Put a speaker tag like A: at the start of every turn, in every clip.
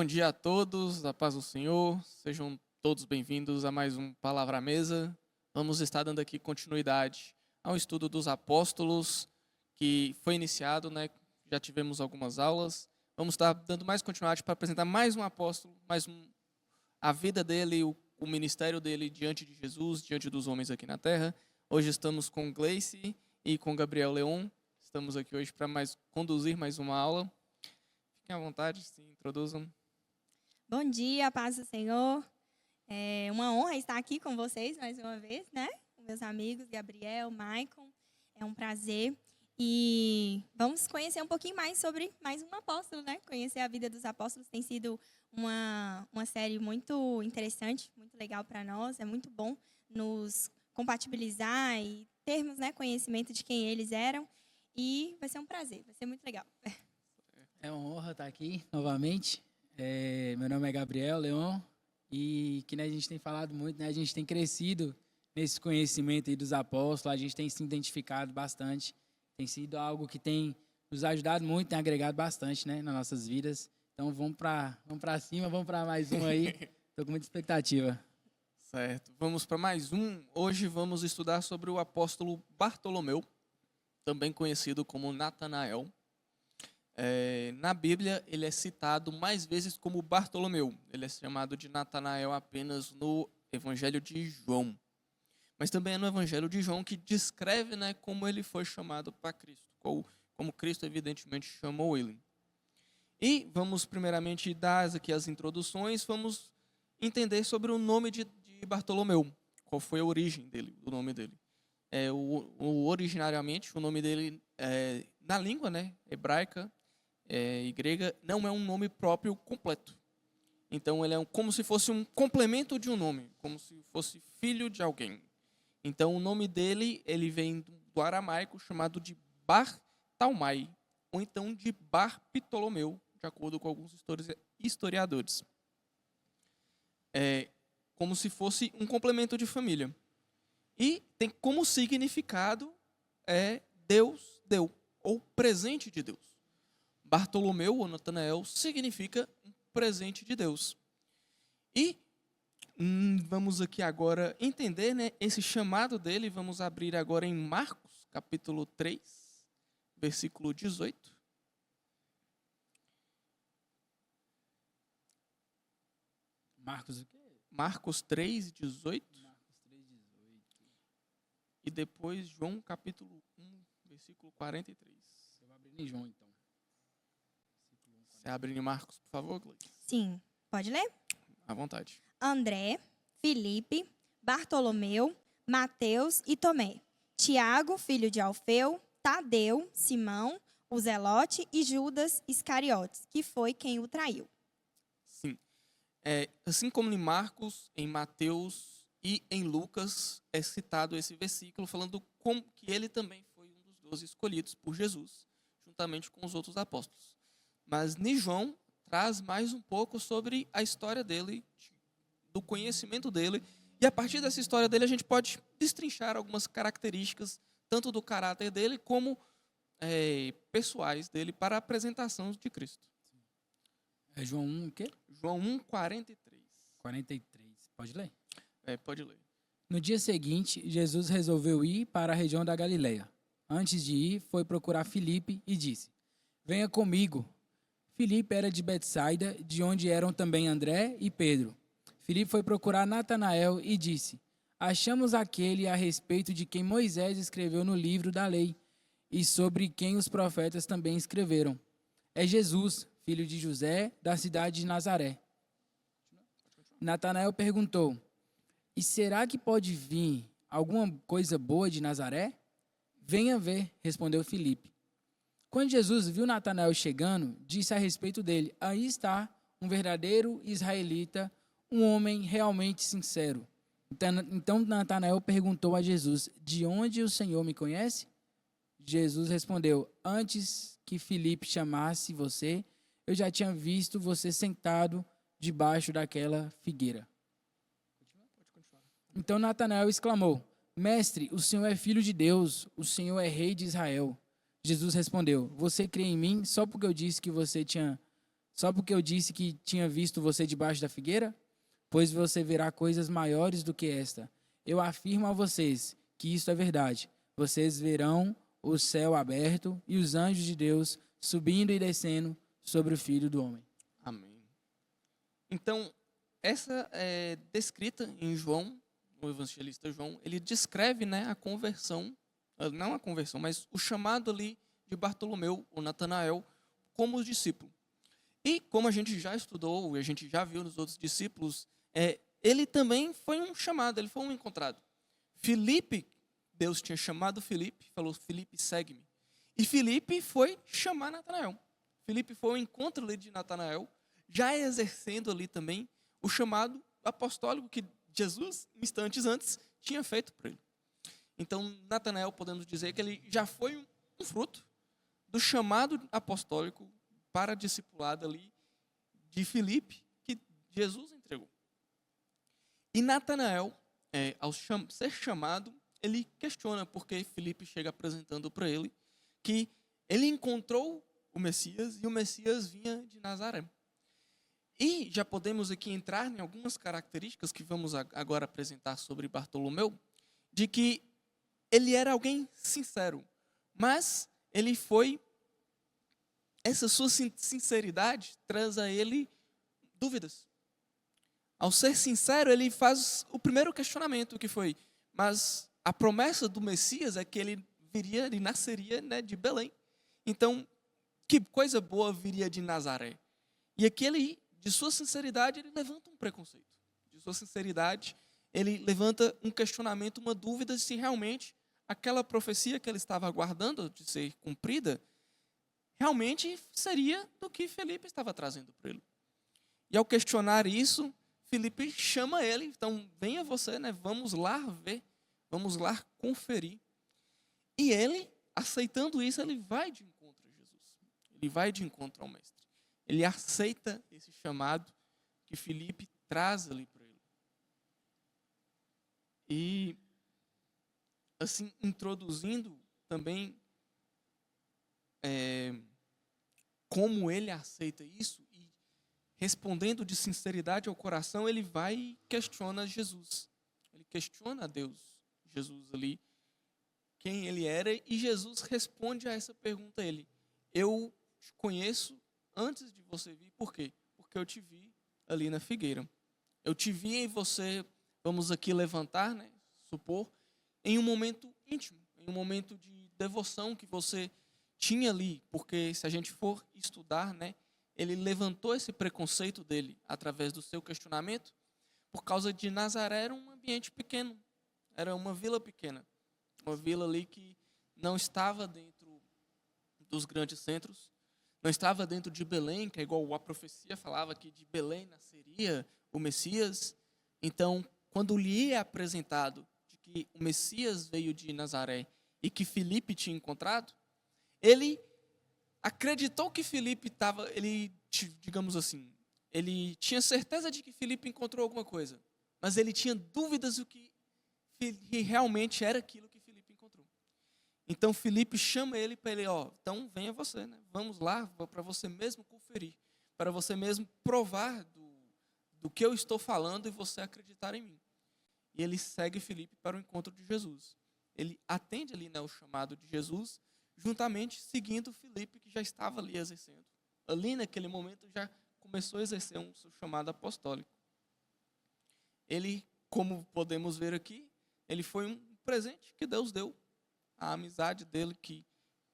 A: Bom dia a todos, a paz do Senhor, sejam todos bem-vindos a mais um Palavra à Mesa. Vamos estar dando aqui continuidade ao estudo dos apóstolos, que foi iniciado, né? Já tivemos algumas aulas. Vamos estar dando mais continuidade para apresentar mais um apóstolo, a vida dele, o ministério dele diante de Jesus, diante dos homens aqui na terra. Hoje estamos com Gleice e com Gabriel Leon. Estamos aqui hoje para conduzir mais uma aula. Fiquem à vontade, se introduzam.
B: Bom dia, paz do Senhor. É uma honra estar aqui com vocês mais uma vez, né? Com meus amigos, Gabriel, Maicon. É um prazer. E vamos conhecer um pouquinho mais sobre mais um apóstolo, né? Conhecer a vida dos apóstolos tem sido uma série muito interessante, muito legal para nós. É muito bom nos compatibilizar e termos, né, conhecimento de quem eles eram. E vai ser um prazer, vai ser muito legal.
C: É uma honra estar aqui novamente. Meu nome é Gabriel Leon e que, né, a gente tem falado muito, né, a gente tem crescido nesse conhecimento aí dos apóstolos, a gente tem se identificado bastante, tem sido algo que tem nos ajudado muito, tem agregado bastante, né, nas nossas vidas. Então vamos para cima, vamos para mais um aí, estou com muita expectativa.
A: Certo, vamos para mais um. Hoje vamos estudar sobre o apóstolo Bartolomeu, também conhecido como Natanael. Na Bíblia, ele é citado mais vezes como Bartolomeu. Ele é chamado de Natanael apenas no Evangelho de João. Mas também é no Evangelho de João que descreve, né, como ele foi chamado para Cristo, como Cristo evidentemente chamou ele. E vamos primeiramente dar aqui as introduções, vamos entender sobre o nome de Bartolomeu, qual foi a origem do nome dele. Originariamente, o nome dele, na língua, né, hebraica e grega, não é um nome próprio completo. Então, ele é como se fosse um complemento de um nome, como se fosse filho de alguém. Então, o nome dele ele vem do aramaico chamado de Bar Talmai, ou então de Bar Ptolomeu, de acordo com alguns historiadores. Como se fosse um complemento de família. E tem como significado Deus deu, ou presente de Deus. Bartolomeu, ou Natanael, significa um presente de Deus. E vamos aqui agora entender, né, esse chamado dele. Vamos abrir agora em Marcos, capítulo 3, versículo 18.
C: Marcos o quê?
A: Marcos 3, 18. E depois João, capítulo 1, versículo 43.
C: Eu vou abrir em João, então.
A: Você abre em Marcos, por favor, Gleice?
B: Sim, pode ler?
A: À vontade.
B: André, Filipe, Bartolomeu, Mateus e Tomé. Tiago, filho de Alfeu, Tadeu, Simão, o Zelote e Judas Iscariotes, que foi quem o traiu.
A: Sim. Assim como em Marcos, em Mateus e em Lucas é citado esse versículo falando como que ele também foi um dos 12 escolhidos por Jesus, juntamente com os outros apóstolos. Mas em João traz mais um pouco sobre a história dele, do conhecimento dele, e a partir dessa história dele a gente pode destrinchar algumas características, tanto do caráter dele como pessoais dele para a apresentação de Cristo.
C: É João 1, o quê?
A: João 1, 43.
C: 43. Pode ler?
A: Pode ler.
C: No dia seguinte, Jesus resolveu ir para a região da Galileia. Antes de ir, foi procurar Filipe e disse: "Venha comigo." Filipe era de Betsaida, de onde eram também André e Pedro. Filipe foi procurar Natanael e disse: "Achamos aquele a respeito de quem Moisés escreveu no livro da lei e sobre quem os profetas também escreveram. É Jesus, filho de José, da cidade de Nazaré." Natanael perguntou: "E será que pode vir alguma coisa boa de Nazaré?" "Venha ver", respondeu Filipe. Quando Jesus viu Natanael chegando, disse a respeito dele: "Aí está um verdadeiro israelita, um homem realmente sincero." Então Natanael perguntou a Jesus: "De onde o Senhor me conhece?" Jesus respondeu: "Antes que Filipe chamasse você, eu já tinha visto você sentado debaixo daquela figueira." Então Natanael exclamou: "Mestre, o Senhor é filho de Deus, o Senhor é rei de Israel." Jesus respondeu: "Você crê em mim só porque eu disse que você tinha Só porque eu disse que tinha visto você debaixo da figueira? Pois você verá coisas maiores do que esta. Eu afirmo a vocês que isto é verdade. Vocês verão o céu aberto e os anjos de Deus subindo e descendo sobre o Filho do Homem.
A: Amém. Então, essa é descrita em João, o evangelista João, ele descreve, né, a conversão, não a conversão, mas o chamado ali de Bartolomeu, ou Natanael, como discípulo. E como a gente já estudou, e a gente já viu nos outros discípulos, ele também foi um chamado, ele foi um encontrado. Filipe, Deus tinha chamado Filipe, falou, Filipe, segue-me. E Filipe foi chamar Natanael. Filipe foi ao encontro ali de Natanael, já exercendo ali também o chamado apostólico que Jesus, instantes antes, tinha feito para ele. Então, Natanael, podemos dizer que ele já foi um fruto do chamado apostólico para a discipulada ali de Filipe, que Jesus entregou. E Natanael, ao ser chamado, ele questiona porque Filipe chega apresentando para ele que ele encontrou o Messias e o Messias vinha de Nazaré. E já podemos aqui entrar em algumas características que vamos agora apresentar sobre Bartolomeu, de que ele era alguém sincero, mas ele foi, essa sua sinceridade traz a ele dúvidas. Ao ser sincero, ele faz o primeiro questionamento, que foi, mas a promessa do Messias é que ele viria, ele nasceria, né, de Belém. Então, que coisa boa viria de Nazaré? E aqui ele, de sua sinceridade, ele levanta um preconceito. De sua sinceridade, ele levanta um questionamento, uma dúvida se realmente aquela profecia que ele estava aguardando de ser cumprida, realmente seria do que Filipe estava trazendo para ele. E ao questionar isso, Filipe chama ele, então venha você, né? Vamos lá ver, vamos lá conferir. E ele, aceitando isso, ele vai de encontro a Jesus. Ele vai de encontro ao mestre. Ele aceita esse chamado que Filipe traz ali para ele. E, assim, introduzindo também como ele aceita isso e respondendo de sinceridade ao coração, ele vai e questiona Jesus. Ele questiona a Deus, Jesus ali, quem ele era, e Jesus responde a essa pergunta a ele. Eu te conheço antes de você vir, por quê? Porque eu te vi ali na figueira. Eu te vi em você, vamos aqui levantar, né, supor, em um momento íntimo, em um momento de devoção que você tinha ali, porque se a gente for estudar, né, ele levantou esse preconceito dele através do seu questionamento, por causa de Nazaré era um ambiente pequeno, era uma vila pequena, uma vila ali que não estava dentro dos grandes centros, não estava dentro de Belém, que é igual a profecia falava que de Belém nasceria o Messias. Então, quando lhe é apresentado de que o Messias veio de Nazaré e que Filipe tinha encontrado, ele acreditou que Filipe estava, ele, digamos assim, ele tinha certeza de que Filipe encontrou alguma coisa, mas ele tinha dúvidas do que realmente era aquilo que Filipe encontrou. Então Filipe chama ele para ele, então venha você, né? Vamos lá para você mesmo conferir, para você mesmo provar do que eu estou falando e você acreditar em mim. E ele segue Filipe para o encontro de Jesus. Ele atende ali, né, o chamado de Jesus, juntamente seguindo Filipe, que já estava ali exercendo. Ali naquele momento já começou a exercer um seu chamado apostólico. Ele, como podemos ver aqui, ele foi um presente que Deus deu. A amizade dele que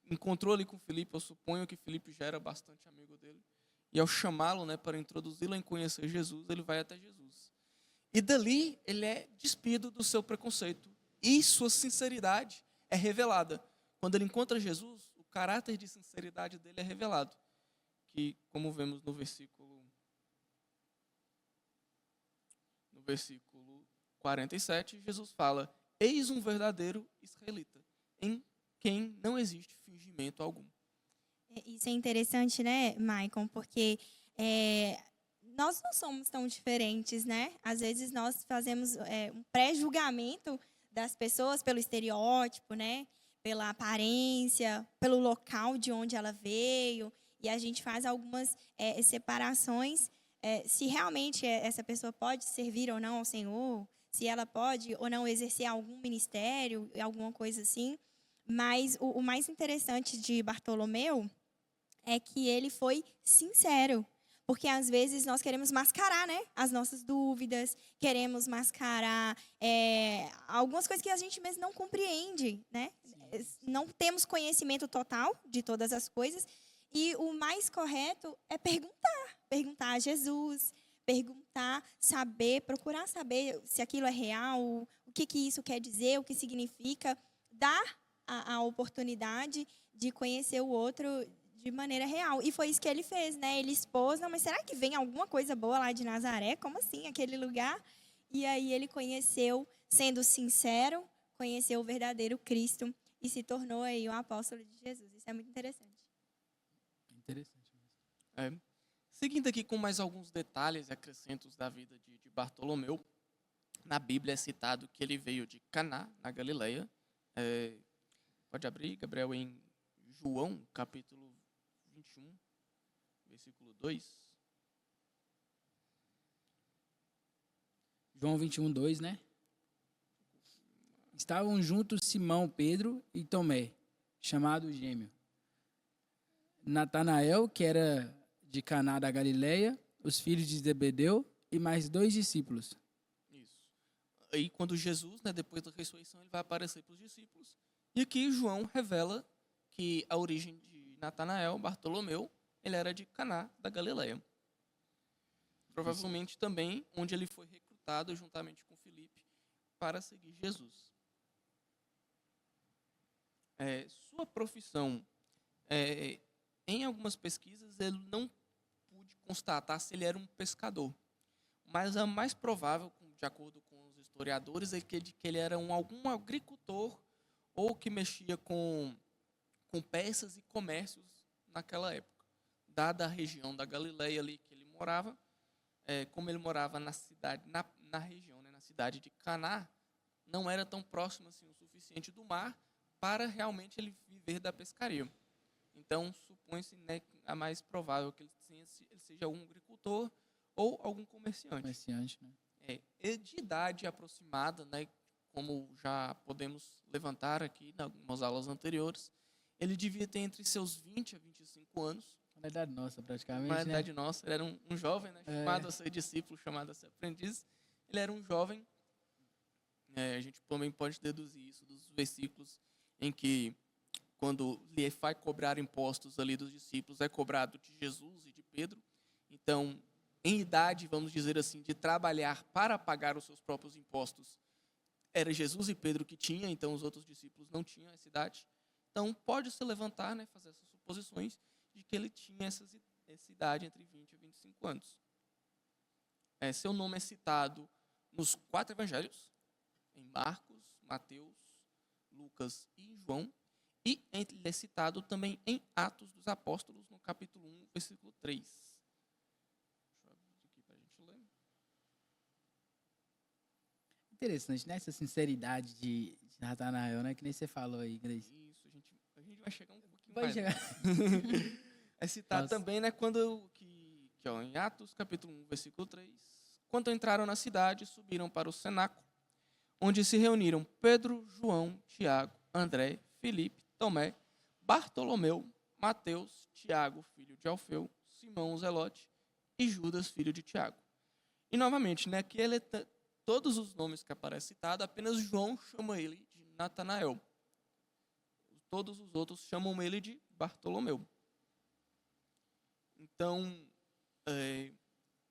A: encontrou ali com Filipe, eu suponho que Filipe já era bastante amigo dele. E ao chamá-lo, né, para introduzi-lo em conhecer Jesus, ele vai até Jesus. E dali ele é despido do seu preconceito. E sua sinceridade é revelada. Quando ele encontra Jesus, o caráter de sinceridade dele é revelado. Que, como vemos no versículo 47, Jesus fala, eis um verdadeiro israelita, em quem não existe fingimento algum.
B: Isso é interessante, né, Maicon? Porque nós não somos tão diferentes, né? Às vezes nós fazemos um pré-julgamento das pessoas pelo estereótipo, né? Pela aparência, pelo local de onde ela veio. e a gente faz algumas separações, se realmente essa pessoa pode servir ou não ao Senhor, se ela pode ou não exercer algum ministério, alguma coisa assim. Mas o mais interessante de Bartolomeu é que ele foi sincero. Porque às vezes nós queremos mascarar, né, as nossas dúvidas, queremos mascarar algumas coisas que a gente mesmo não compreende, né? Não temos conhecimento total de todas as coisas. E o mais correto é perguntar a Jesus, perguntar, saber, procurar saber se aquilo é real, o que isso quer dizer, o que significa, dar a oportunidade de conhecer o outro de maneira real. E foi isso que ele fez, né? Ele expôs, não, mas será que vem alguma coisa boa lá de Nazaré? Como assim, aquele lugar? E aí ele conheceu, sendo sincero, conheceu o verdadeiro Cristo e se tornou aí um apóstolo de Jesus. Isso é muito interessante.
C: Interessante mesmo.
A: Seguindo aqui com mais alguns detalhes e acrescentos da vida de Bartolomeu, na Bíblia é citado que ele veio de Caná, na Galileia. Pode abrir, Gabriel, em João, capítulo 21, versículo 2.
C: João 21, 2, né? Estavam juntos Simão, Pedro e Tomé, chamado Gêmeo. Natanael, que era de Caná da Galileia, os filhos de Zebedeu e mais 2 discípulos.
A: Isso. Aí quando Jesus, né, depois da ressurreição, ele vai aparecer para os discípulos. E aqui João revela que a origem de Natanael, Bartolomeu, ele era de Caná da Galileia. Provavelmente também onde ele foi recrutado juntamente com Filipe para seguir Jesus. Sua profissão, em algumas pesquisas, ele não pude constatar se ele era um pescador. Mas a mais provável, de acordo com os historiadores, é que ele era algum agricultor ou que mexia com peças e comércios naquela época. Dada a região da Galileia ali que ele morava, como ele morava na cidade, na região, né, na cidade de Caná, não era tão próximo assim o suficiente do mar para realmente ele viver da pescaria. Então, supõe-se, né, a mais provável que ele seja algum agricultor ou algum comerciante.
C: Né?
A: De idade aproximada, né, como já podemos levantar aqui em algumas aulas anteriores, ele devia ter entre seus 20 a 25 anos.
C: Uma idade nossa, praticamente,
A: Uma
C: né?
A: idade nossa. Ele era um jovem, né, chamado a ser discípulo, chamado a ser aprendiz. Ele era um jovem. A gente também pode deduzir isso dos versículos em que, quando lhe vai cobrar impostos ali dos discípulos, é cobrado de Jesus e de Pedro. Então, em idade, vamos dizer assim, de trabalhar para pagar os seus próprios impostos, era Jesus e Pedro que tinha, então os outros discípulos não tinham essa idade. Então, pode-se levantar, né, fazer essas suposições de que ele tinha essa idade entre 20 e 25 anos. Seu nome é citado nos 4 evangelhos, em Marcos, Mateus, Lucas e João, e ele é citado também em Atos dos Apóstolos, no capítulo 1, versículo 3. Deixa eu abrir aqui para a gente ler.
C: Interessante, né? Essa sinceridade de Natanael, né? Que nem você falou aí, Grace.
A: Isso, a gente vai chegar um pouquinho
C: Vai
A: mais.
C: chegar.
A: É citado
C: Nossa.
A: também, né, quando em Atos, capítulo 1, versículo 3. Quando entraram na cidade, subiram para o cenáculo, onde se reuniram Pedro, João, Tiago, André, Filipe, Tomé, Bartolomeu, Mateus, Tiago, filho de Alfeu, Simão, o Zelote, e Judas, filho de Tiago. E, novamente, né, aqui todos os nomes que aparecem citados, apenas João chama ele de Natanael. Todos os outros chamam ele de Bartolomeu. Então,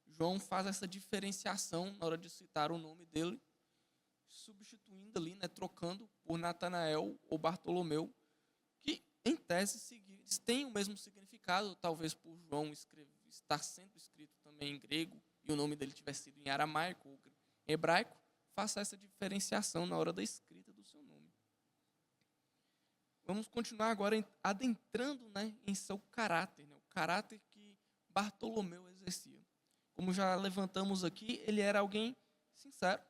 A: João faz essa diferenciação na hora de citar o nome dele, substituindo ali, né, trocando por Natanael ou Bartolomeu, que, em tese, têm o mesmo significado, talvez por João estar sendo escrito também em grego e o nome dele tiver sido em aramaico ou hebraico, faça essa diferenciação na hora da escrita do seu nome. Vamos continuar agora adentrando, né, em seu caráter, né, o caráter que Bartolomeu exercia. Como já levantamos aqui, ele era alguém sincero,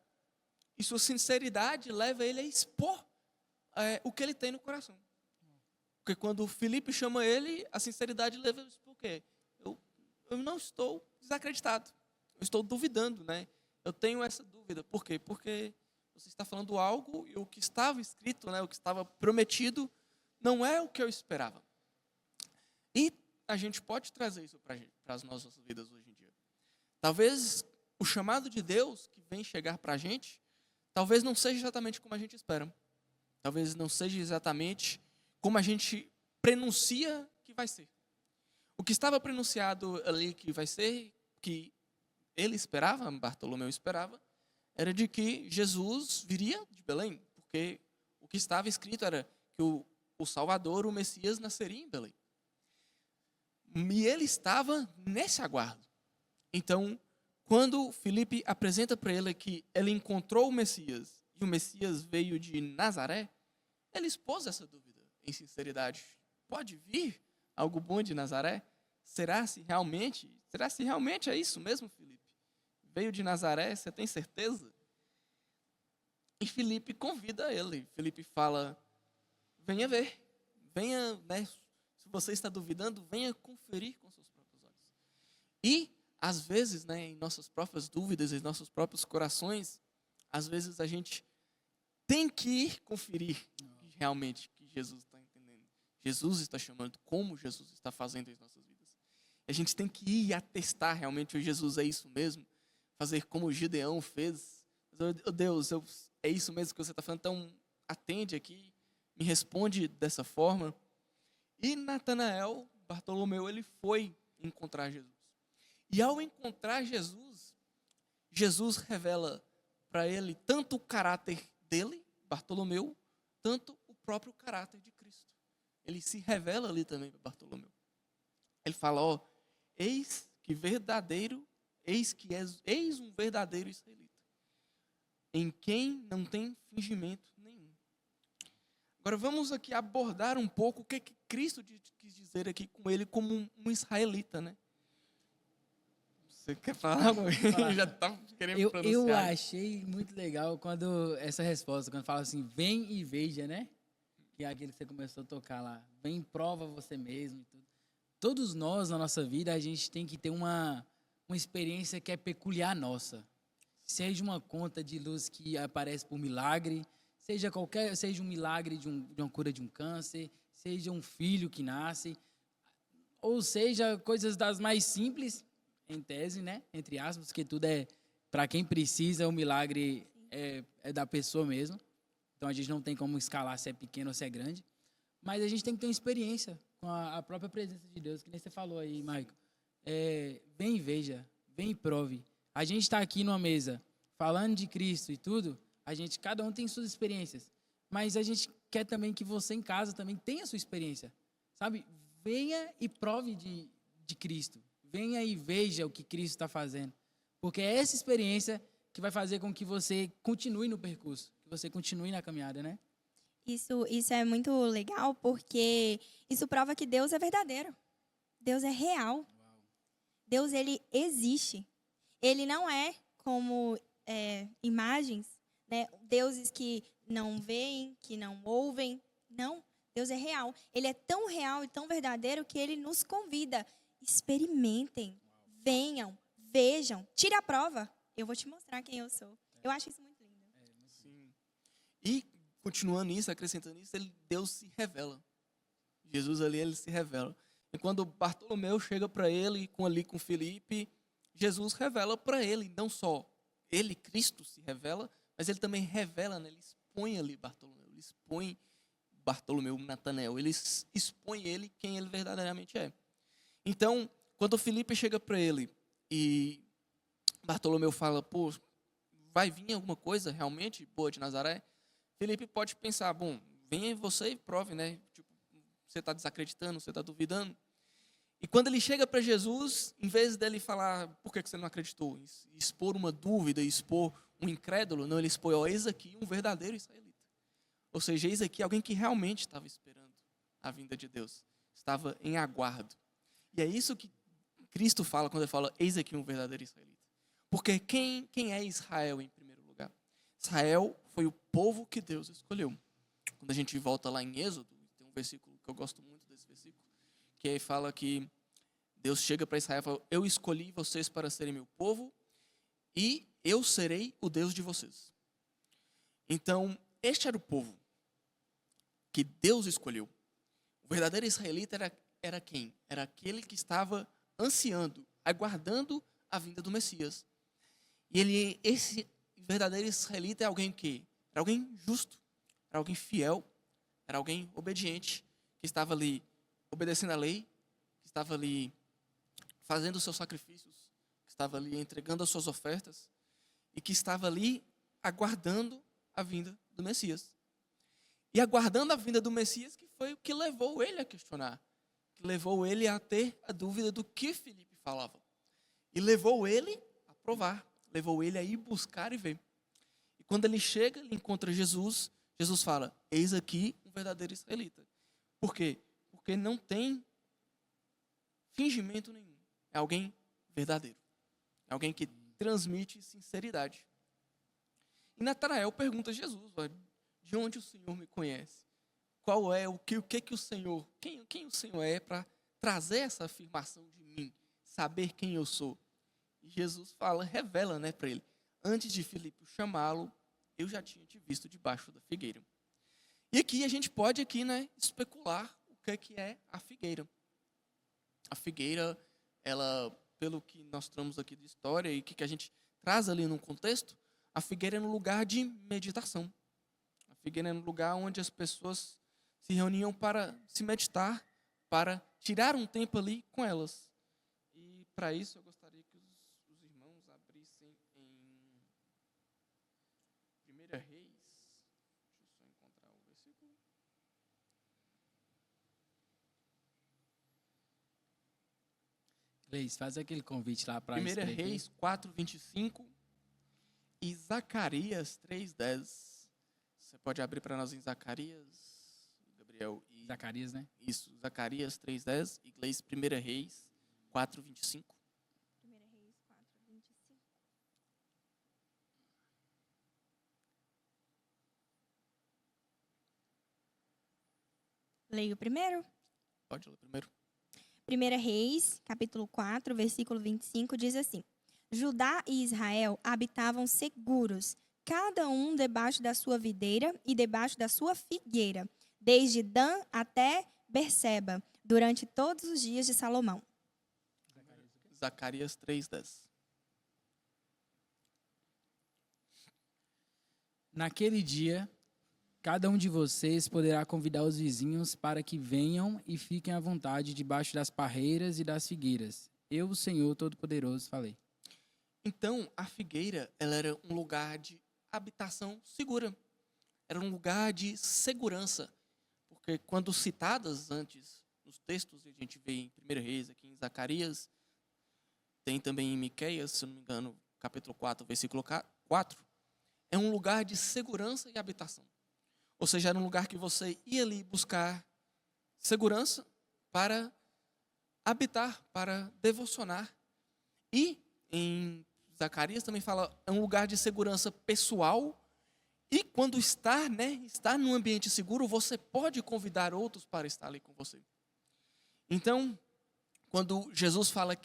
A: e sua sinceridade leva ele a expor o que ele tem no coração. Porque quando Filipe chama ele, a sinceridade leva ele a expor quê? Eu não estou desacreditado. Eu estou duvidando, né? Eu tenho essa dúvida. Por quê? Porque você está falando algo e o que estava escrito, né, o que estava prometido, não é o que eu esperava. E a gente pode trazer isso para as nossas vidas hoje em dia. Talvez o chamado de Deus que vem chegar para a gente, talvez não seja exatamente como a gente espera. Talvez não seja exatamente como a gente prenuncia que vai ser. O que estava prenunciado ali que vai ser, que ele esperava, Bartolomeu esperava, era de que Jesus viria de Belém, porque o que estava escrito era que o Salvador, o Messias, nasceria em Belém. E ele estava nesse aguardo. Então, quando Filipe apresenta para ele que ele encontrou o Messias, e o Messias veio de Nazaré, ele expôs essa dúvida em sinceridade. Pode vir algo bom de Nazaré? Será se realmente é isso mesmo, Filipe? Veio de Nazaré, você tem certeza? E Filipe convida ele. Filipe fala, venha ver, venha, né, se você está duvidando, venha conferir com seus próprios olhos. E, às vezes, né, em nossas próprias dúvidas, em nossos próprios corações, às vezes a gente tem que ir conferir realmente que Jesus está entendendo. Jesus está chamando, como Jesus está fazendo em nossas vidas. A gente tem que ir atestar realmente o Jesus é isso mesmo, fazer como o Gideão fez. Oh, Deus, é isso mesmo que você está falando, então atende aqui, me responde dessa forma. E Natanael, Bartolomeu, ele foi encontrar Jesus. E ao encontrar Jesus, Jesus revela para ele tanto o caráter dele, Bartolomeu, tanto o próprio caráter de Cristo. Ele se revela ali também para Bartolomeu. Ele fala, ó, eis um verdadeiro israelita, em quem não tem fingimento nenhum. Agora vamos aqui abordar um pouco o que Cristo quis dizer aqui com ele como um israelita, né? Você quer falar? Já está querendo pronunciar.
C: Eu achei muito legal quando essa resposta, quando fala assim, vem e veja, né? Que é aquilo que você começou a tocar lá. Vem e prova você mesmo e tudo. Todos nós, na nossa vida, a gente tem que ter uma experiência que é peculiar nossa. Seja uma conta de luz que aparece por milagre, seja um milagre de uma cura de um câncer, seja um filho que nasce, ou seja, coisas das mais simples, em tese, né? Entre aspas, porque tudo é para quem precisa, o milagre é da pessoa mesmo. Então a gente não tem como escalar se é pequeno ou se é grande. Mas a gente tem que ter uma experiência com a própria presença de Deus, que nem você falou aí, Maico. Vem e veja, vem e prove. A gente está aqui numa mesa falando de Cristo e tudo, cada um tem suas experiências. Mas a gente quer também que você em casa também tenha a sua experiência. Sabe? Venha e prove de Cristo. Venha e veja o que Cristo está fazendo. Porque é essa experiência que vai fazer com que você continue no percurso, que você continue na caminhada, né?
B: Isso é muito legal, porque isso prova que Deus é verdadeiro. Deus é real. Deus, ele existe. Ele não é como imagens, né? Deuses que não veem, que não ouvem. Não, Deus é real. Ele é tão real e tão verdadeiro que ele nos convida. Experimentem, venham, vejam, tire a prova. Eu vou te mostrar quem eu sou. Eu acho isso muito lindo.
A: Sim. E, continuando isso, acrescentando isso, Deus se revela. Jesus ali, ele se revela. E quando Bartolomeu chega para ele, com Filipe, Jesus revela para ele, não só ele, Cristo, se revela, mas ele também revela, né? Ele expõe ali Bartolomeu, ele expõe Bartolomeu, Natanael, ele expõe ele quem ele verdadeiramente é. Então, quando Filipe chega para ele e Bartolomeu fala, pô, vai vir alguma coisa realmente boa de Nazaré? Filipe pode pensar, bom, venha você e prove, né? Tipo, você está desacreditando, você está duvidando. E quando ele chega para Jesus, em vez dele falar, por que você não acreditou? Expor uma dúvida, expor um incrédulo, não, ele expõe, ó, eis aqui um verdadeiro israelita. Ou seja, eis aqui alguém que realmente estava esperando a vinda de Deus, estava em aguardo. E é isso que Cristo fala quando ele fala, eis aqui um verdadeiro israelita. Porque quem é Israel em primeiro lugar? Israel foi o povo que Deus escolheu. Quando a gente volta lá em Êxodo, tem um versículo que eu gosto muito desse versículo, que aí fala que Deus chega para Israel e fala: eu escolhi vocês para serem meu povo e eu serei o Deus de vocês. Então, este era o povo que Deus escolheu. O verdadeiro israelita era quem? Era aquele que estava ansiando, aguardando a vinda do Messias. E esse verdadeiro israelita é alguém que? Era alguém justo, era alguém fiel, era alguém obediente, que estava ali obedecendo a lei, que estava ali fazendo os seus sacrifícios, que estava ali entregando as suas ofertas e que estava ali aguardando a vinda do Messias. E aguardando a vinda do Messias, que foi o que levou ele a questionar, que levou ele a ter a dúvida do que Filipe falava. E levou ele a provar, levou ele a ir buscar e ver. E quando ele chega, ele encontra Jesus, Jesus fala: eis aqui um verdadeiro israelita. Por quê? Porque não tem fingimento nenhum. É alguém verdadeiro. É alguém que transmite sinceridade. E Natanael pergunta a Jesus: de onde o Senhor me conhece? Qual é, o que o Senhor, quem o Senhor é para trazer essa afirmação de mim, saber quem eu sou? E Jesus revela, para ele: antes de Filipe chamá-lo, eu já tinha te visto debaixo da figueira. E aqui a gente pode especular o que é a figueira. A figueira, ela, pelo que nós temos aqui de história e que a gente traz ali no contexto, a figueira é um lugar de meditação. A figueira é um lugar onde as pessoas se reuniam para se meditar, para tirar um tempo ali com elas. E para isso eu gostaria que os irmãos abrissem em 1 Reis. Deixa eu só encontrar o versículo.
C: Leis, faz aquele convite lá para
A: 1 Reis 4:25 e Zacarias 3:10. Você pode abrir para nós em Zacarias, Gabriel?
C: Zacarias, né?
A: Isso, Zacarias 3:10 e Gleice 1 Reis 4:25.
B: 1 Reis 4:25. Leio primeiro.
A: Pode ler primeiro.
B: 1 Reis, capítulo 4, versículo 25, diz assim: Judá e Israel habitavam seguros, cada um debaixo da sua videira e debaixo da sua figueira, desde Dan até Berseba, durante todos os dias de Salomão.
A: Zacarias 3:10.
C: Naquele dia, cada um de vocês poderá convidar os vizinhos para que venham e fiquem à vontade debaixo das parreiras e das figueiras. Eu, o Senhor Todo-Poderoso, falei.
A: Então, a figueira, ela era um lugar de habitação segura. Era um lugar de segurança. Porque quando citadas antes nos textos, a gente vê em 1 Reis, aqui em Zacarias, tem também em Miqueias, se não me engano, capítulo 4, versículo 4, é um lugar de segurança e habitação. Ou seja, era um lugar que você ia ali buscar segurança para habitar, para devocionar. E em Zacarias também fala, é um lugar de segurança pessoal. E quando estar num ambiente seguro, você pode convidar outros para estar ali com você. Então, quando Jesus fala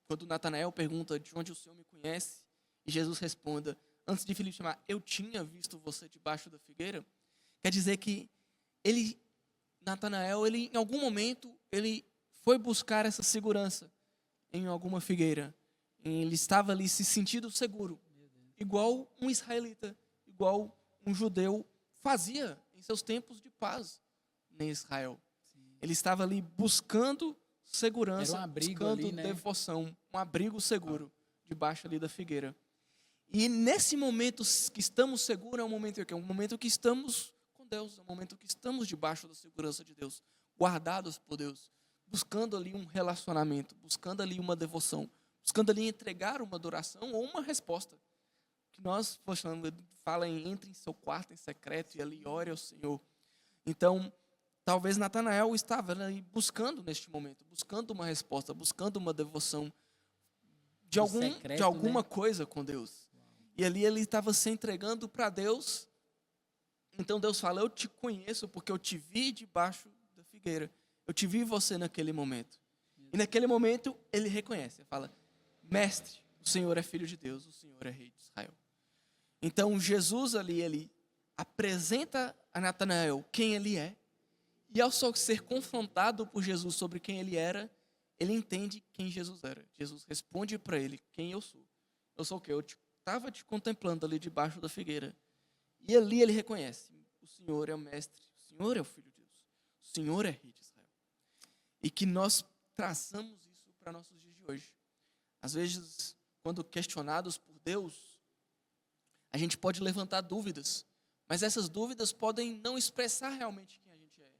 A: quando Natanael pergunta de onde o Senhor me conhece, e Jesus responda, antes de Filipe chamar, eu tinha visto você debaixo da figueira, quer dizer que Natanael, em algum momento, ele foi buscar essa segurança em alguma figueira. Ele estava ali se sentindo seguro, igual um israelita, igual um judeu fazia em seus tempos de paz em Israel. Ele estava ali buscando segurança,
C: era um abrigo
A: buscando
C: ali,
A: devoção, um abrigo seguro debaixo ali da figueira. E nesse momento que estamos seguros, é um momento que é um momento que estamos com Deus, é um momento que estamos debaixo da segurança de Deus, guardados por Deus, buscando ali um relacionamento, buscando ali uma devoção, buscando ali entregar uma adoração ou uma resposta. Que nós, fala entre em seu quarto em secreto e ali ore ao Senhor. Então, talvez Natanael estava ali buscando neste momento, buscando uma resposta, buscando uma devoção de alguma coisa com Deus. E ali ele estava se entregando para Deus. Então Deus fala, eu te conheço porque eu te vi debaixo da figueira. Eu te vi você naquele momento. E naquele momento ele reconhece, ele fala: Mestre, o Senhor é filho de Deus, o Senhor é rei de Israel. Então Jesus ali, ele apresenta a Natanael quem ele é, e ao só ser confrontado por Jesus sobre quem ele era, ele entende quem Jesus era. Jesus responde para ele: quem eu sou? Eu sou o quê? Eu estava te contemplando ali debaixo da figueira. E ali ele reconhece: o Senhor é o mestre, o Senhor é o filho de Deus, o Senhor é rei de Israel. E que nós traçamos isso para nossos dias de hoje. Às vezes, quando questionados por Deus, a gente pode levantar dúvidas, mas essas dúvidas podem não expressar realmente quem a gente é,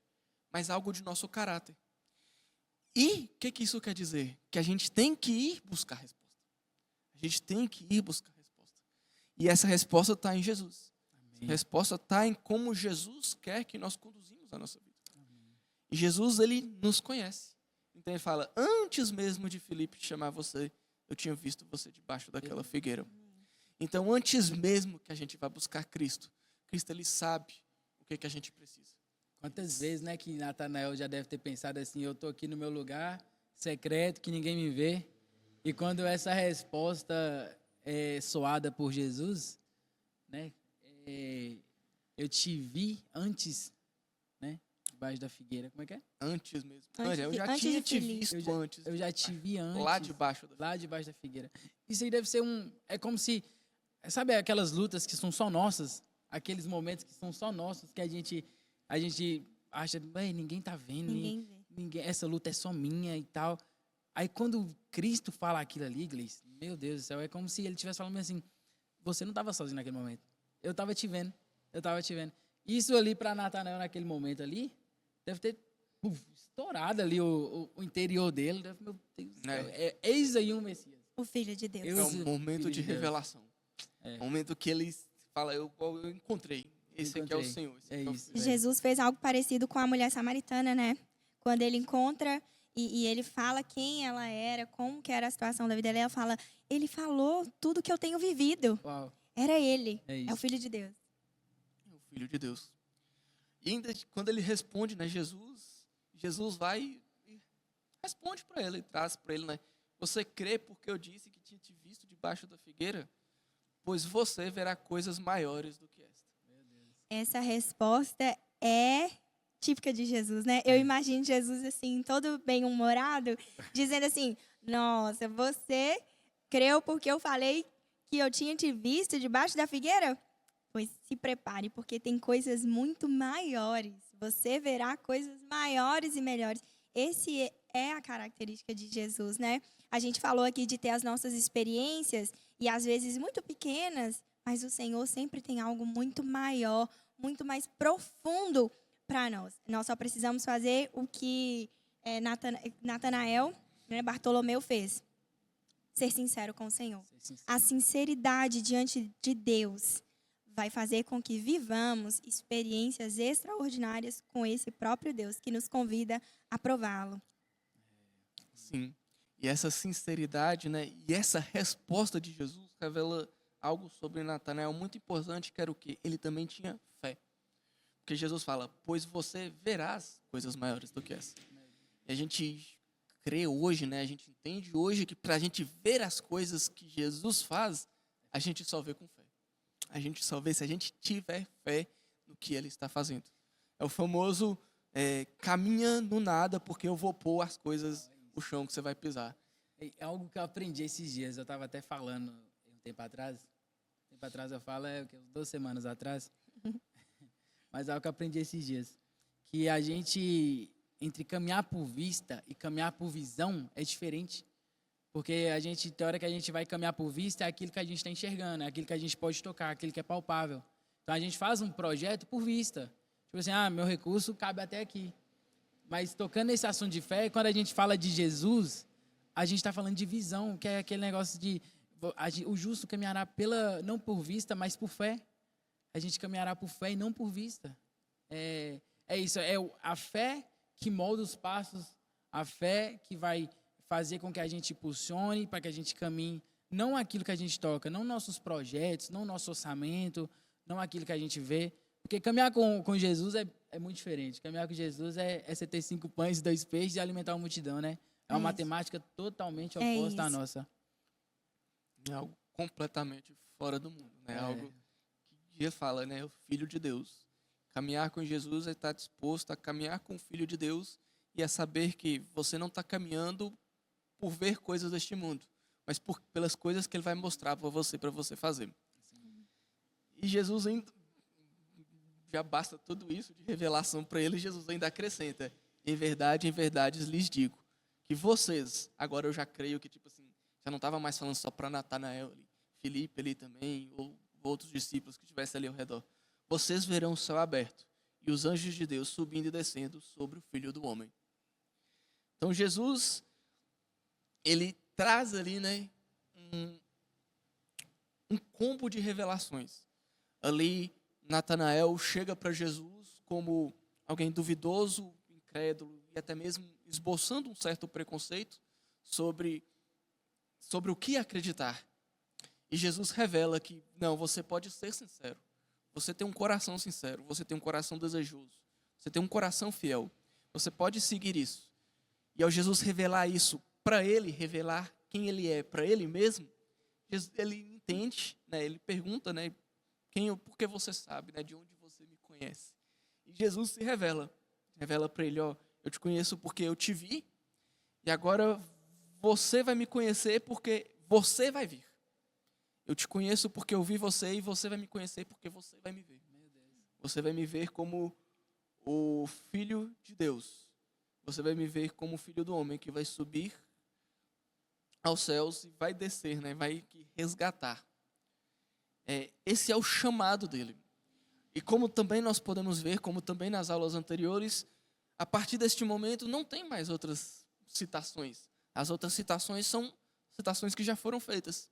A: mas algo de nosso caráter. E o que isso quer dizer? Que a gente tem que ir buscar resposta. A gente tem que ir buscar resposta. E essa resposta está em Jesus.
C: Amém.
A: A resposta está em como Jesus quer que nós conduzimos a nossa vida.
C: Amém.
A: E Jesus, ele nos conhece. Então ele fala: antes mesmo de Filipe te chamar você, eu tinha visto você debaixo daquela figueira. Então, antes mesmo que a gente vá buscar Cristo, Cristo, ele sabe o que a gente precisa.
C: Quantas vezes, né, que Natanael já deve ter pensado assim: eu estou aqui no meu lugar secreto, que ninguém me vê. E quando essa resposta é soada por Jesus, né, eu te vi antes, né, debaixo da figueira. Como é que é?
A: Antes mesmo. Eu
B: Antes
A: já
B: de
A: tinha te
B: Filipe.
A: visto antes.
C: Eu já te vi antes.
A: Lá debaixo da
C: Lá debaixo da figueira. Isso aí deve ser é como se, sabe aquelas lutas que são só nossas? Aqueles momentos que são só nossos, que a gente acha: ninguém tá vendo,
B: Ninguém vê.
C: essa luta é só minha e tal. Aí quando Cristo fala aquilo ali, Gleice, meu Deus do céu, é como se ele estivesse falando assim: você não estava sozinho naquele momento. Eu estava te vendo. Isso ali para Natanael naquele momento ali, deve ter estourado ali o interior dele. Meu Deus do céu, eis aí um Messias.
B: O Filho de Deus.
A: É um momento
C: Filho
A: de
C: de Deus.
A: revelação.
C: É.
A: Um momento que ele fala: eu encontrei. Esse aqui é o Senhor. Esse aqui é o
C: isso.
A: Filho.
B: Jesus fez algo parecido com a mulher samaritana, né? Quando ele encontra e ele fala quem ela era, como que era a situação da vida dela, ela fala: ele falou tudo que eu tenho vivido.
C: Uau,
B: Era ele.
C: é
B: É
C: isso.
B: o Filho de Deus.
A: É o Filho de Deus. E ainda quando ele responde, né, Jesus vai e responde para ele, traz para ele, né: você crê porque eu disse que tinha te visto debaixo da figueira? Pois você verá coisas maiores do que esta.
B: Essa resposta é típica de Jesus, né? Eu imagino Jesus assim, todo bem-humorado, dizendo assim: nossa, você creu porque eu falei que eu tinha te visto debaixo da figueira? Pois se prepare, porque tem coisas muito maiores. Você verá coisas maiores e melhores. Esse é a característica de Jesus, né? A gente falou aqui de ter as nossas experiências, e às vezes muito pequenas, mas o Senhor sempre tem algo muito maior, muito mais profundo para nós. Nós só precisamos fazer o que Natanael, né, Bartolomeu fez. Ser sincero com o Senhor. A sinceridade diante de Deus vai fazer com que vivamos experiências extraordinárias com esse próprio Deus que nos convida a prová-lo.
A: Sim. E essa sinceridade, né, e essa resposta de Jesus revela algo sobre Natanael muito importante, que era o quê? Ele também tinha fé. Porque Jesus fala: pois você verás coisas maiores do que essa. E a gente crê hoje, né, a gente entende hoje que para a gente ver as coisas que Jesus faz, a gente só vê com fé. A gente só vê se a gente tiver fé no que ele está fazendo. É o famoso caminha no nada, porque eu vou pôr as coisas no chão que você vai pisar.
C: É algo que eu aprendi esses dias. Eu estava até falando um tempo atrás. Eu falo, umas 2 semanas atrás. Mas é algo que eu aprendi esses dias. Que a gente, entre caminhar por vista e caminhar por visão, é diferente. Porque tem hora que a gente vai caminhar por vista, é aquilo que a gente está enxergando, é aquilo que a gente pode tocar, aquilo que é palpável. Então, a gente faz um projeto por vista. Tipo assim, meu recurso cabe até aqui. Mas tocando nesse assunto de fé, quando a gente fala de Jesus, a gente está falando de visão, que é aquele negócio de o justo caminhará não por vista, mas por fé. A gente caminhará por fé e não por vista. É isso, a fé que molda os passos, a fé que vai fazer com que a gente impulsione, para que a gente caminhe, não aquilo que a gente toca, não nossos projetos, não nosso orçamento, não aquilo que a gente vê. Porque caminhar com Jesus é muito diferente. Caminhar com Jesus é você ter 5 pães e 2 peixes e alimentar uma multidão, né? É uma
B: Isso.
C: matemática totalmente
B: É
C: oposta à
B: isso.
C: nossa.
A: É algo completamente fora do mundo, né?
C: É.
A: Algo que Jesus fala, né? O Filho de Deus. Caminhar com Jesus é estar disposto a caminhar com o Filho de Deus e a saber que você não está caminhando por ver coisas deste mundo, mas pelas coisas que Ele vai mostrar para você fazer. E Jesus ainda, já basta tudo isso de revelação para ele, Jesus ainda acrescenta: em verdade lhes digo, que vocês, agora eu já creio que, tipo assim, já não estava mais falando só para Natanael ali, Filipe ali também, ou outros discípulos que estivessem ali ao redor. Vocês verão o céu aberto e os anjos de Deus subindo e descendo sobre o Filho do Homem. Então Jesus, ele traz ali, né, um combo de revelações. Ali, Natanael chega para Jesus como alguém duvidoso, incrédulo e até mesmo esboçando um certo preconceito sobre o que acreditar. E Jesus revela que, não, você pode ser sincero. Você tem um coração sincero, você tem um coração desejoso, você tem um coração fiel. Você pode seguir isso. E ao Jesus revelar isso para ele, revelar quem ele é para ele mesmo, ele entende, né, ele pergunta, né, por que você sabe, né, de onde você me conhece. E Jesus se revela para ele, ó, eu te conheço porque eu te vi, e agora você vai me conhecer porque você vai vir. Eu te conheço porque eu vi você e você vai me conhecer porque você vai me ver. Você vai me ver como o Filho de Deus. Você vai me ver como o Filho do Homem que vai subir aos céus e vai descer, né? Vai resgatar. Esse é o chamado dele. E como também nós podemos ver, como também nas aulas anteriores, a partir deste momento não tem mais outras citações. As outras citações são citações que já foram feitas.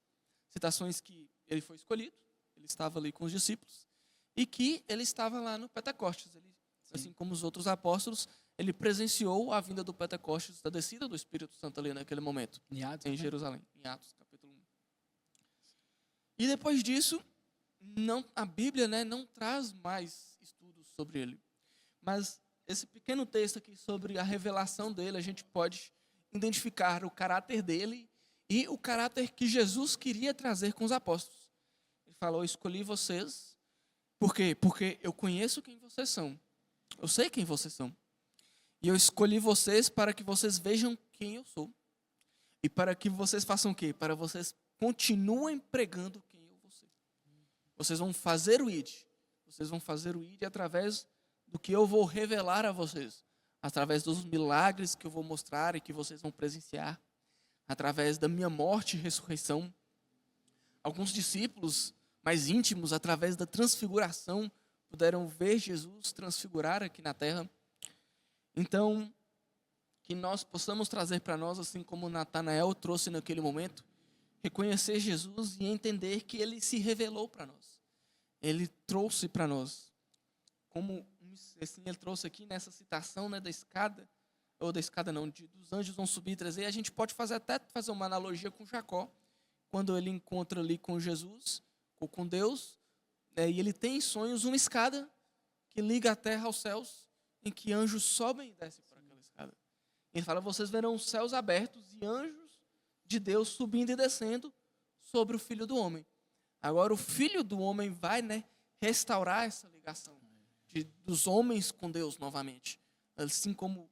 A: Citações que ele foi escolhido, ele estava ali com os discípulos, e que ele estava lá no Pentecostes. Ele, assim como os outros apóstolos, ele presenciou a vinda do Pentecostes, da descida do Espírito Santo ali naquele momento,
C: Em Atos,
A: em
C: né?
A: Jerusalém, em Atos, capítulo 1. E depois disso, a Bíblia, né, não traz mais estudos sobre ele. Mas esse pequeno texto aqui sobre a revelação dele, a gente pode identificar o caráter dele e o caráter que Jesus queria trazer com os apóstolos. Ele falou: eu escolhi vocês. Por quê? Porque eu conheço quem vocês são. Eu sei quem vocês são. E eu escolhi vocês para que vocês vejam quem eu sou. E para que vocês façam o quê? Para vocês continuem pregando quem eu vou ser. Vocês vão fazer o ID. Vocês vão fazer o ID através do que eu vou revelar a vocês. Através dos milagres que eu vou mostrar e que vocês vão presenciar. Através da minha morte e ressurreição. Alguns discípulos mais íntimos, através da transfiguração, puderam ver Jesus transfigurar aqui na terra. Então, que nós possamos trazer para nós, assim como Natanael trouxe naquele momento, reconhecer Jesus e entender que ele se revelou para nós. Ele trouxe para nós, como assim, ele trouxe aqui nessa citação, né, da escada, ou da escada não, dos anjos vão subir e trazer. A gente pode até fazer uma analogia com Jacó, quando ele encontra ali com Jesus, ou com Deus, e ele tem em sonhos uma escada que liga a terra aos céus, em que anjos sobem e descem por aquela escada. Ele fala: vocês verão os céus abertos e anjos de Deus subindo e descendo sobre o Filho do Homem. Agora o Filho do Homem vai, né, restaurar essa ligação dos homens com Deus novamente. Assim como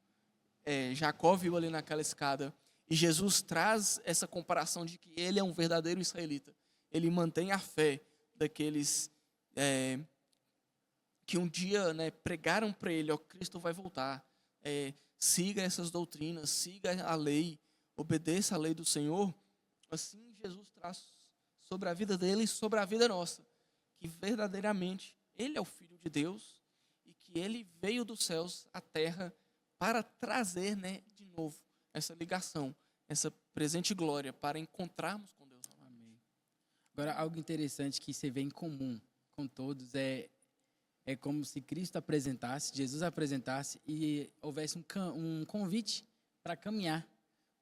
A: Jacó viu ali naquela escada. E Jesus traz essa comparação de que ele é um verdadeiro israelita. Ele mantém a fé daqueles que um dia, né, pregaram para ele: ó, Cristo vai voltar. Siga essas doutrinas, siga a lei, obedeça a lei do Senhor. Assim Jesus traz sobre a vida dele e sobre a vida nossa, que verdadeiramente ele é o Filho de Deus e que ele veio dos céus à terra para trazer, né, de novo essa ligação, essa presente glória para encontrarmos com Deus.
C: Amém. Agora, algo interessante que você vê em comum com todos é como se Cristo apresentasse, Jesus apresentasse e houvesse um convite para caminhar,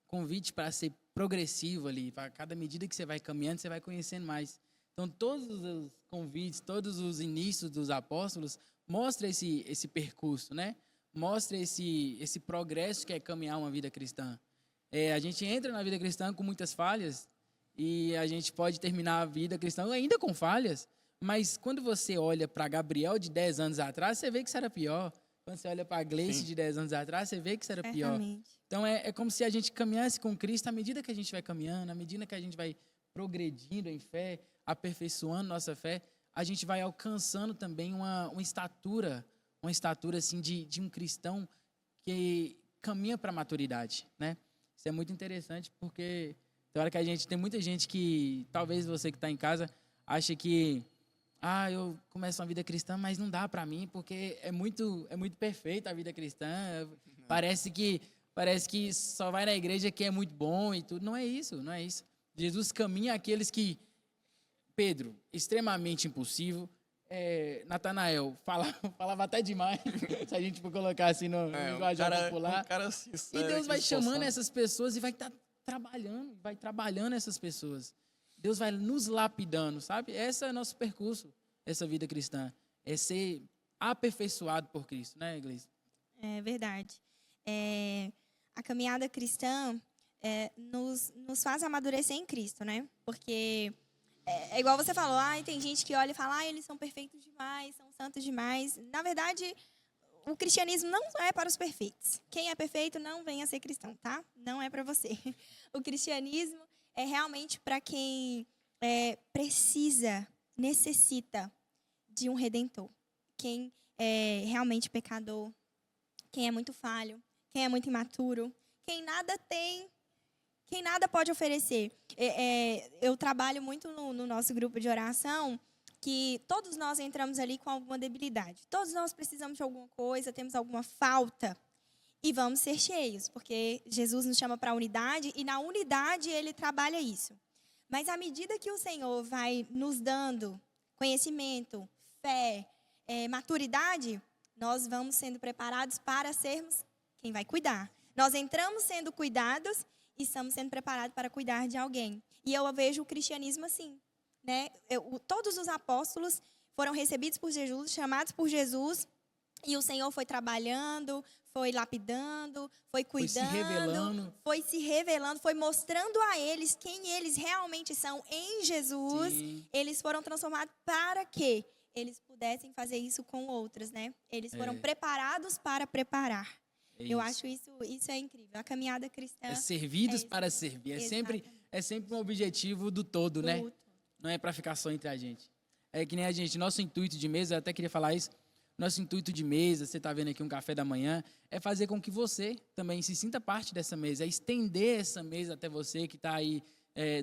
C: convite para ser progressivo ali, para cada medida que você vai caminhando, você vai conhecendo mais. Então, todos os convites, todos os inícios dos apóstolos mostram esse percurso, né? Mostra esse progresso que é caminhar uma vida cristã. A gente entra na vida cristã com muitas falhas e a gente pode terminar a vida cristã ainda com falhas, mas quando você olha para Gabriel de 10 anos atrás, você vê que isso era pior. Quando você olha para a Gleice
A: Sim.
C: de 10 anos atrás, você vê que isso era pior.
B: Certamente.
C: Então, é como se a gente caminhasse com Cristo à medida que a gente vai caminhando, à medida que a gente vai progredindo em fé, aperfeiçoando nossa fé, a gente vai alcançando também uma estatura assim, de um cristão que caminha para a maturidade, né? Isso é muito interessante porque tem muita gente que, talvez você que está em casa, acha que eu começo uma vida cristã, mas não dá para mim, porque é muito perfeita a vida cristã. Parece que só vai na igreja que é muito bom e tudo. Não é isso. Jesus caminha aqueles que... Pedro, extremamente impulsivo. Natanael, falava até demais, se a gente for colocar assim no linguagem popular. E Deus vai chamando essas pessoas e vai estar trabalhando essas pessoas. Deus vai nos lapidando, sabe? Esse é o nosso percurso, essa vida cristã. É ser aperfeiçoado por Cristo, né, Igreja?
B: É verdade. A caminhada cristã nos faz amadurecer em Cristo, né? Porque é igual você falou, tem gente que olha e fala, eles são perfeitos demais, são santos demais. Na verdade, o cristianismo não é para os perfeitos. Quem é perfeito não venha ser cristão, tá? Não é para você. O cristianismo é realmente para quem necessita de um redentor. Quem é realmente pecador, quem é muito falho, quem é muito imaturo, quem nada tem, quem nada pode oferecer. Eu trabalho muito no nosso grupo de oração, que todos nós entramos ali com alguma debilidade. Todos nós precisamos de alguma coisa, temos alguma falta. E vamos ser cheios, porque Jesus nos chama para a unidade e na unidade Ele trabalha isso. Mas à medida que o Senhor vai nos dando conhecimento, fé, maturidade, nós vamos sendo preparados para sermos quem vai cuidar. Nós entramos sendo cuidados e estamos sendo preparados para cuidar de alguém. E eu vejo o cristianismo assim, né? Todos os apóstolos foram recebidos por Jesus, chamados por Jesus, e o Senhor foi trabalhando, foi lapidando, foi cuidando, foi se revelando, foi mostrando a eles quem eles realmente são em Jesus.
C: Sim.
B: Eles foram transformados para que eles pudessem fazer isso com outros, né? Eles foram preparados para preparar. Eu acho isso é incrível. A caminhada cristã
C: servidos para servir. É sempre um objetivo do todo, né? Não é para ficar só entre a gente. É que nem a gente, nosso intuito de mesa, eu até queria falar isso, nosso intuito de mesa, você está vendo aqui um café da manhã, é fazer com que você também se sinta parte dessa mesa, é estender essa mesa até você que está aí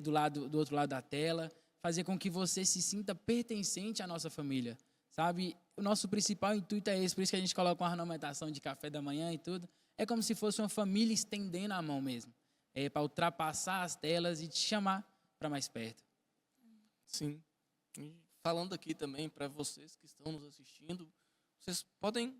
C: do outro lado da tela, fazer com que você se sinta pertencente à nossa família, sabe? O nosso principal intuito é esse, por isso que a gente coloca uma ornamentação de café da manhã e tudo. É como se fosse uma família estendendo a mão mesmo, para ultrapassar as telas e te chamar para mais perto.
A: Sim. E falando aqui também para vocês que estão nos assistindo, vocês podem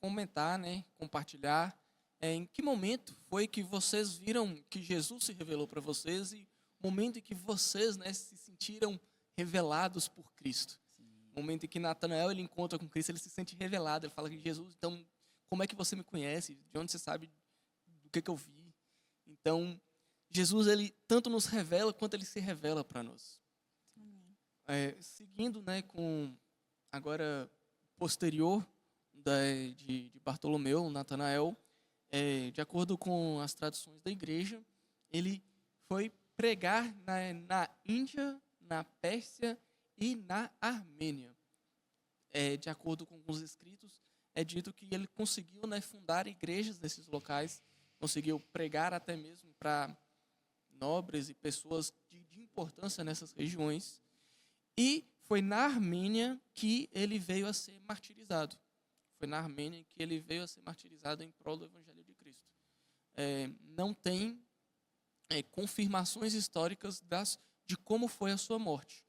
A: comentar, né, compartilhar em que momento foi que vocês viram que Jesus se revelou para vocês e o momento em que vocês, né, se sentiram revelados por Cristo. O momento em que Natanael ele encontra com Cristo, ele se sente revelado, ele fala que Jesus, então, como é que você me conhece? De onde você sabe do que eu vi? Então, Jesus, ele tanto nos revela quanto ele se revela para nós. Seguindo, né, com agora posterior de Bartolomeu, Natanael, de acordo com as tradições da igreja, ele foi pregar na Índia, na Pérsia e na Armênia. De acordo com alguns escritos, é dito que ele conseguiu, né, fundar igrejas nesses locais, conseguiu pregar até mesmo para nobres e pessoas de importância nessas regiões. E foi na Armênia que ele veio a ser martirizado. Foi na Armênia que ele veio a ser martirizado em prol do Evangelho de Cristo. Não tem confirmações históricas de como foi a sua morte.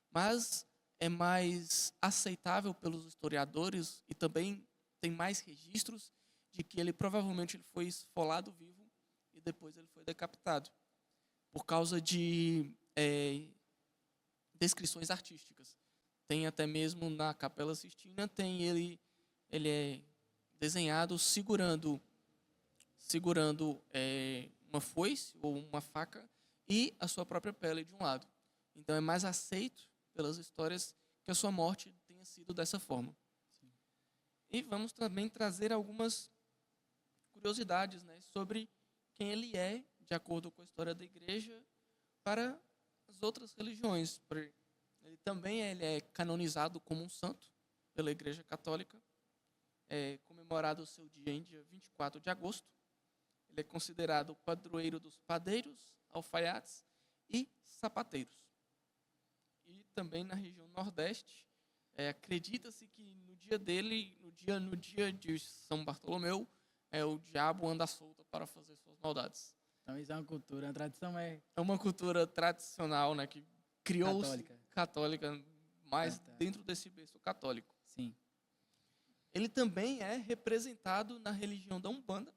A: Mas é mais aceitável pelos historiadores e também tem mais registros de que ele provavelmente ele foi esfolado vivo e depois ele foi decapitado. Por causa de descrições artísticas. Tem até mesmo na Capela Sistina, ele é desenhado segurando uma foice ou uma faca e a sua própria pele de um lado. Então é mais aceito pelas histórias que a sua morte tenha sido dessa forma. E vamos também trazer algumas curiosidades, né, sobre quem ele é, de acordo com a história da igreja, para as outras religiões. Ele também é canonizado como um santo pela Igreja Católica. É comemorado o seu dia em dia 24 de agosto. Ele é considerado o padroeiro dos padeiros, alfaiates e sapateiros. E também na região Nordeste, acredita-se que no dia dele, no dia de São Bartolomeu, o diabo anda solto para fazer suas maldades.
C: Então isso é uma cultura, a tradição é
A: uma cultura tradicional, né, que criou-se católica, mas dentro desse berço católico.
C: Sim.
A: Ele também é representado na religião da Umbanda.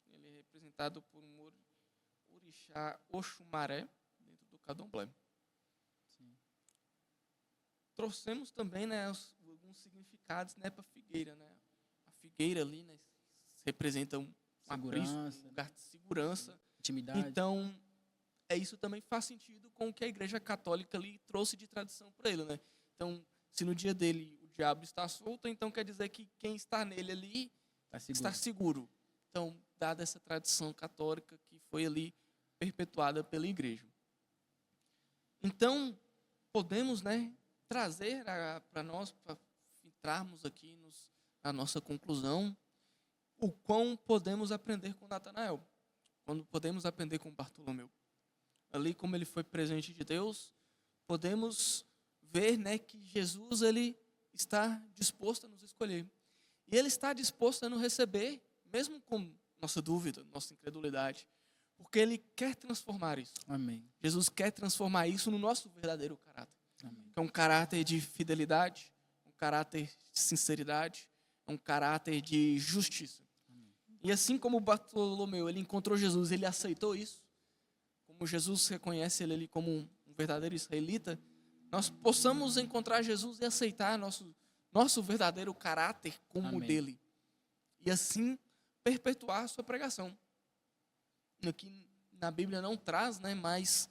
A: Ele é representado por um orixá Oxumaré, dentro do candomblé. Trouxemos também, né, alguns significados, né, para a figueira. Né? A figueira ali, né, representa um lugar de segurança.
C: Intimidade.
A: Então, isso também faz sentido com o que a Igreja Católica ali trouxe de tradição para ele. Né? Então, se no dia dele o diabo está solto, então quer dizer que quem está nele ali está seguro. Então, dada essa tradição católica que foi ali perpetuada pela Igreja. Então, podemos, né, trazer para nós, para entrarmos aqui na nossa conclusão, o quão podemos aprender com Natanael, quando podemos aprender com Bartolomeu. Ali, como ele foi presente de Deus, podemos ver, né, que Jesus ele está disposto a nos escolher. E ele está disposto a nos receber, mesmo com nossa dúvida, nossa incredulidade, porque ele quer transformar isso.
C: Amém.
A: Jesus quer transformar isso no nosso verdadeiro caráter.
C: Amém.
A: Que é um caráter de fidelidade, um caráter de sinceridade, um caráter de justiça. Amém. E assim como Bartolomeu, ele encontrou Jesus, ele aceitou isso, como Jesus reconhece ele como um verdadeiro israelita, nós possamos encontrar Jesus e aceitar nosso verdadeiro caráter como
C: Amém.
A: dele. E assim perpetuar a sua pregação. Aqui na Bíblia não traz, né, mais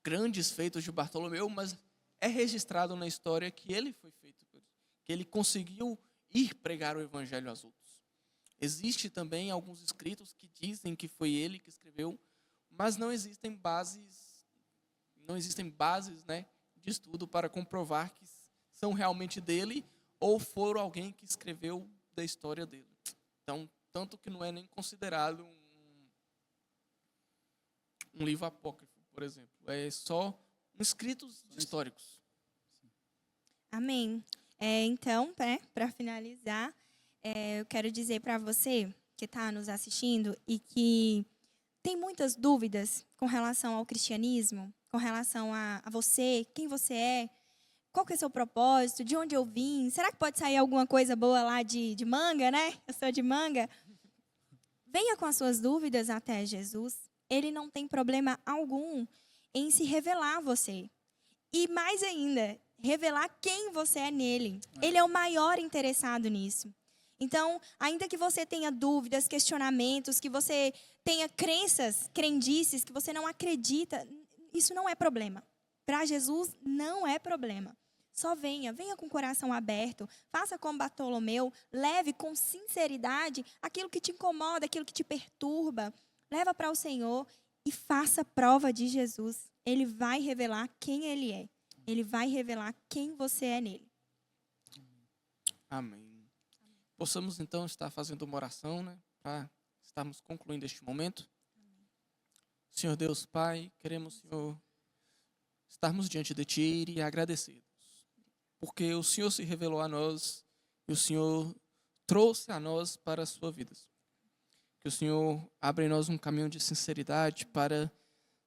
A: grandes feitos de Bartolomeu, mas é registrado na história que ele foi feito, que ele conseguiu ir pregar o evangelho aos outros. Existe também alguns escritos que dizem que foi ele que escreveu, mas não existem bases, né, de estudo para comprovar que são realmente dele ou foram alguém que escreveu da história dele. Então, tanto que não é nem considerado um livro apócrifo, por exemplo. É só escritos históricos.
B: Amém. Então, para finalizar, eu quero dizer para você que está nos assistindo e que tem muitas dúvidas com relação ao cristianismo, com relação a você, quem você é, qual que é o seu propósito, de onde eu vim, será que pode sair alguma coisa boa lá de Manga, né? Eu sou de Manga. Venha com as suas dúvidas até Jesus. Ele não tem problema algum em se revelar a você. E mais ainda, revelar quem você é nele. Ele é o maior interessado nisso. Então, ainda que você tenha dúvidas, questionamentos, que você tenha crendices, que você não acredita, isso não é problema. Para Jesus, não é problema. Só venha com o coração aberto, faça como Bartolomeu, leve com sinceridade aquilo que te incomoda, aquilo que te perturba. Leva para o Senhor e faça prova de Jesus. Ele vai revelar quem Ele é. Ele vai revelar quem você é nele.
A: Amém. Possamos, então, estar fazendo uma oração, né, para estarmos concluindo este momento. Senhor Deus, Pai, queremos, Senhor, estarmos diante de Ti e agradecer, porque o Senhor se revelou a nós e o Senhor trouxe a nós para a sua vida. Que o Senhor abra em nós um caminho de sinceridade para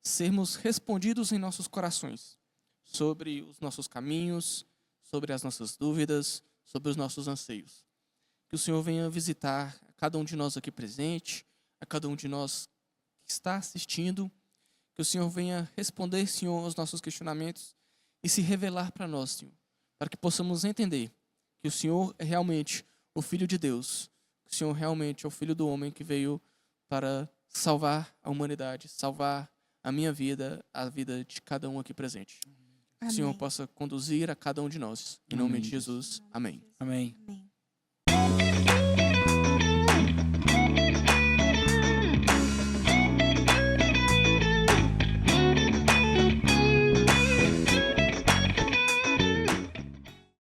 A: sermos respondidos em nossos corações sobre os nossos caminhos, sobre as nossas dúvidas, sobre os nossos anseios. Que o Senhor venha visitar a cada um de nós aqui presente, a cada um de nós que está assistindo. Que o Senhor venha responder, Senhor, aos nossos questionamentos e se revelar para nós, Senhor, para que possamos entender que o Senhor é realmente o Filho de Deus. O Senhor realmente é o Filho do homem que veio para salvar a humanidade, salvar a minha vida, a vida de cada um aqui presente. Que o Senhor
B: Amém.
A: possa conduzir a cada um de nós. Em nome
C: Amém.
A: de Jesus. Amém.
C: Amém.
B: Amém.